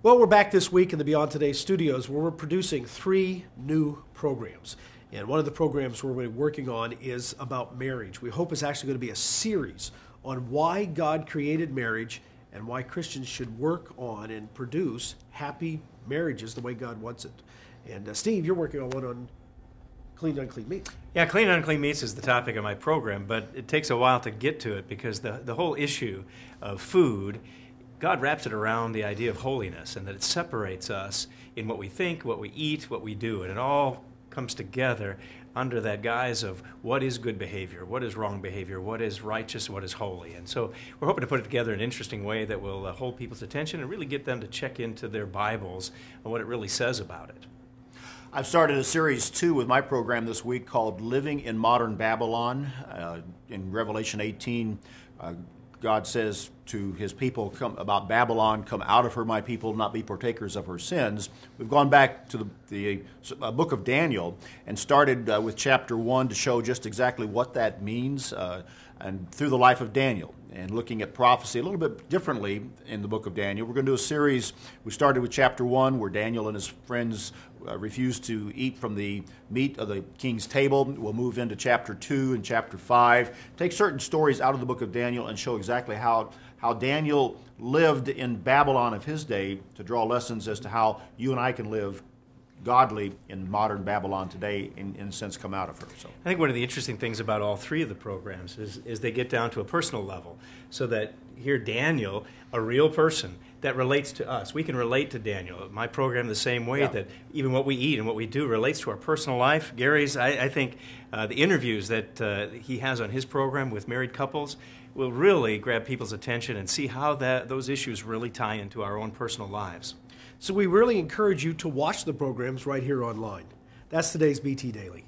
Well, we're back this week in the Beyond Today studios where we're producing 3 new programs. And one of the programs we're working on is about marriage. We hope it's actually going to be a series on why God created marriage and why Christians should work on and produce happy marriages the way God wants it. And Steve, you're working on one on clean and unclean meats. Yeah, clean and unclean meats is the topic of my program, but it takes a while to get to it because the whole issue of food, God wraps it around the idea of holiness and that it separates us in what we think, what we eat, what we do, and it all comes together under that guise of what is good behavior, what is wrong behavior, what is righteous, what is holy. And so we're hoping to put it together in an interesting way that will hold people's attention and really get them to check into their Bibles and what it really says about it. I've started a series 2 with my program this week called Living in Modern Babylon. In Revelation 18, God says to his people about Babylon, "Come out of her, my people, not be partakers of her sins." We've gone back to the book of Daniel and started with chapter 1 to show just exactly what that means, and through the life of Daniel, and looking at prophecy a little bit differently in the book of Daniel. We're going to do a series. We started with chapter 1 where Daniel and his friends refused to eat from the meat of the king's table. We'll move into chapter 2 and chapter 5, take certain stories out of the book of Daniel and show exactly how Daniel lived in Babylon of his day to draw lessons as to how you and I can live godly in modern Babylon today, in a sense, come out of her. So I think one of the interesting things about all 3 of the programs is they get down to a personal level, so that here Daniel, a real person that relates to us. We can relate to Daniel. My program the same way, that even what we eat and what we do relates to our personal life. Gary's, I think the interviews that he has on his program with married couples will really grab people's attention and see how those issues really tie into our own personal lives. So we really encourage you to watch the programs right here online. That's today's BT Daily.